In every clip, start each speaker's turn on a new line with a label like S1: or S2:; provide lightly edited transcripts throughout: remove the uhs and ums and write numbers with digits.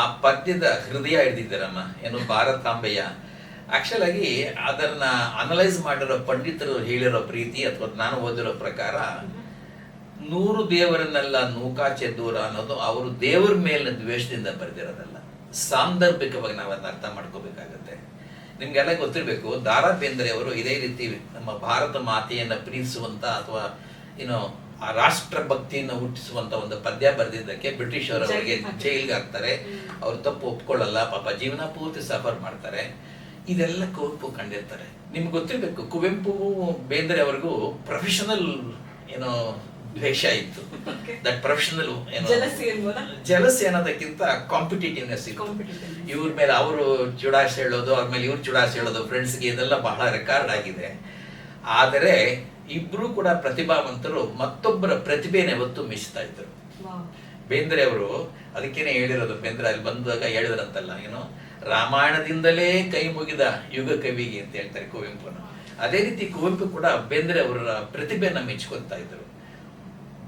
S1: ಆ ಪದ್ಯದ ಹೃದಯ ಹಿಡಿದಿದ್ದಾರಮ್ಮ, ಏನು ಭಾರತಾಂಬೆಯ. ಆಕ್ಚುಲ್ ಆಗಿ ಅದನ್ನ ಅನಲೈಸ್ ಮಾಡಿರೋ ಪಂಡಿತರು ಹೇಳಿರೋ ಪ್ರೀತಿ ಅಥವಾ ನಾನು ಓದಿರೋ ಪ್ರಕಾರ 100 ದೇವರನ್ನೆಲ್ಲ ನೂಕಾಚೆ ದೂರ ಅನ್ನೋದು ಅವರು ದೇವರ ಮೇಲಿನ ದ್ವೇಷದಿಂದ ಬರೆದಿರೋದಲ್ಲ, ಸಾಂದರ್ಭಿಕವಾಗಿ ನಾವು ಅದನ್ನ ಅರ್ಥ ಮಾಡ್ಕೋಬೇಕಾಗತ್ತೆ. ನಿಮ್ಗೆಲ್ಲ ಗೊತ್ತಿರಬೇಕು, ದಾರಾ ಬೇಂದ್ರೆ ಅವರು ಇದೇ ರೀತಿ ನಮ್ಮ ಭಾರತ ಮಾತೆಯನ್ನ ಪ್ರೀತಿಸುವಂತ ಅಥವಾ ಏನೋ ಆ ರಾಷ್ಟ್ರ ಭಕ್ತಿಯನ್ನು ಹುಟ್ಟಿಸುವಂತ ಒಂದು ಪದ್ಯ ಬರೆದಿದ್ದಕ್ಕೆ ಬ್ರಿಟಿಷರು ಅವರಿಗೆ ಜೈಲ್ಗೆ ಹಾಕ್ತಾರೆ. ಅವ್ರು ತಪ್ಪು ಒಪ್ಕೊಳ್ಳಲ್ಲ, ಪಾಪ ಜೀವನ ಪೂರ್ತಿ ಸಫರ್ ಮಾಡ್ತಾರೆ. ಇದೆಲ್ಲ ಕುವೆಂಪು ಕಂಡಿರ್ತಾರೆ. ನಿಮ್ಗೆ ಗೊತ್ತಿರ್ಬೇಕು, ಕುವೆಂಪು ಬೇಂದ್ರೆ ಅವ್ರಿಗೂ ಪ್ರೊಫೆಷನಲ್ ಏನೋ ದ್ವೇಷ ಇತ್ತು. ದಟ್ ಪ್ರೊಫೆಷನಲ್ ಏನೋ ಜಲಸಿ ಅನ್ನೋದಕ್ಕಿಂತ ಕಾಂಪಿಟೇಟಿವ್ನೆಸ್ ಇತ್ತು. ಇವ್ರ ಮೇಲೆ ಅವರು ಚುಡಾಯಿಸಿ ಹೇಳೋದು, ಅವ್ರ ಮೇಲೆ ಇವ್ರು ಚುಡಾಯಿಸಿ ಹೇಳೋದು, ಫ್ರೆಂಡ್ಸ್ಗೆ ಇದೆಲ್ಲ ಬಹಳ ರೆಕಾರ್ಡ್ ಆಗಿದೆ. ಆದರೆ ಇಬ್ರು ಕೂಡ ಪ್ರತಿಭಾವಂತರು, ಮತ್ತೊಬ್ಬರ ಪ್ರತಿಭೆನ ಯಾವತ್ತು ಮಿಸ್ತಾ ಇದ್ರು. ಬೇಂದ್ರೆ ಅವರು ಅದಕ್ಕೇನೆ ಹೇಳಿರೋದು, ಬೇಂದ್ರೆ ಅಲ್ಲಿ ಬಂದಾಗ ಹೇಳಿದ್ರಂತಲ್ಲ, ಏನೋ ರಾಮಾಯಣದಿಂದಲೇ ಕೈ ಮುಗಿದ ಯುಗ ಕವಿಗೆ ಅಂತ ಹೇಳ್ತಾರೆ ಕುವೆಂಪುನ. ಅದೇ ರೀತಿ ಕುವೆಂಪು ಕೂಡ ಬೇಂದ್ರೆ ಅವರ ಪ್ರತಿಭೆಯನ್ನ ಮೆಚ್ಕೊತಾ ಇದ್ರು.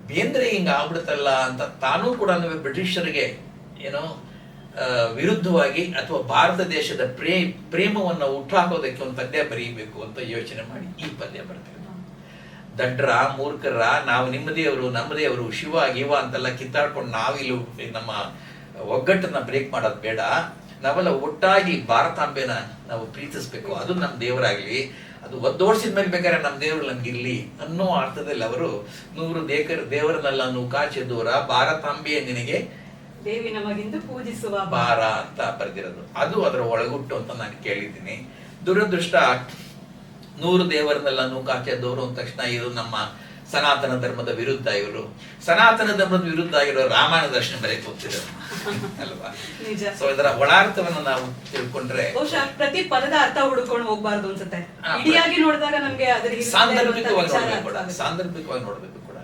S1: ಬೇಂದ್ರೆ ಹಿಂಗ ಆಗ್ಬಿಡುತ್ತಲ್ಲ ಅಂತ ತಾನೂ ಕೂಡ ಬ್ರಿಟಿಷರಿಗೆ ಏನೋ ವಿರುದ್ಧವಾಗಿ ಅಥವಾ ಭಾರತ ದೇಶದ ಪ್ರೇಮವನ್ನು ಹುಟ್ಟಾಕೋದಕ್ಕೆ ಒಂದು ಪದ್ಯ ಬರೀಬೇಕು ಅಂತ ಯೋಚನೆ ಮಾಡಿ ಈ ಪದ್ಯ ಬರ್ತಾರೆ. ದಡ್ರ ಮೂರ್ಖರ, ನಾವು ನಮ್ಮದೇವರು ಶಿವ ಗಿವ ಅಂತೆಲ್ಲ ಕಿತ್ತಾಡ್ಕೊಂಡು ನಾವಿಲ್ಲಿ ನಮ್ಮ ಒಗ್ಗಟ್ಟನ್ನ ಬ್ರೇಕ್ ಮಾಡೋದು ಬೇಡ. ನಾವೆಲ್ಲ ಒಟ್ಟಾಗಿ ಭಾರತಾಂಬೆನ ನಾವು ಪ್ರೀತಿಸ್ಬೇಕು, ಅದು ನಮ್ಮ ದೇವರಾಗ್ಲಿ, ಅದು ಒದ್ದೋಡ್ಸಿದ ಮೇಲೆ ಬೇಕಾದ್ರೆ ನಮ್ಮ ದೇವರು ನಮ್ಗಿರ್ಲಿ ಅನ್ನೋ ಅರ್ಥದಲ್ಲಿ ಅವರು 100 ದೇವರನ್ನೆಲ್ಲ ನೂಕಾಚೆ ದೂರ ಭಾರತಾಂಬೆಯ ನಿನಗೆ
S2: ದೇವಿ ನಮಗಿಂದು ಪೂಜಿಸುವ
S1: ಭಾರ ಅಂತ ಬರೆದಿರೋದು. ಅದು ಅದರ ಒಳಗುಟ್ಟು ಅಂತ ನಾನು ಕೇಳಿದ್ದೀನಿ. ದುರದೃಷ್ಟ 100 ದೇವರನ್ನೆಲ್ಲ ನೂಕಾಚೆ ದೂರ ಅಂದ ತಕ್ಷಣ ಇದು ನಮ್ಮ ಸನಾತನ ಧರ್ಮದ ವಿರುದ್ಧ. ಇವರು ಸನಾತನ ಧರ್ಮದ ವಿರುದ್ಧ ಆಗಿರೋ ರಾಮಾಯಣ ದರ್ಶನ ಬರೆಯಕ್ಕೆ ಹೋಗ್ತಿದ್ರು ಅಲ್ವಾ. ಸೊ ಇದರ ಒಳಾರ್ಥವನ್ನು ನಾವು ತಿಳ್ಕೊಂಡ್ರೆ
S2: ಪ್ರತಿ ಪದದ ಅರ್ಥ ಹುಡುಕೊಂಡು ಹೋಗ್ಬಾರ್ದು ಅನ್ಸುತ್ತೆ. ಇಡಿಯಾಗಿ ನೋಡಿದಾಗ ನಮ್ಗೆ
S1: ಸಾಂದರ್ಭಿಕವಾಗಿ ನೋಡ್ಬೇಕು ಕೂಡ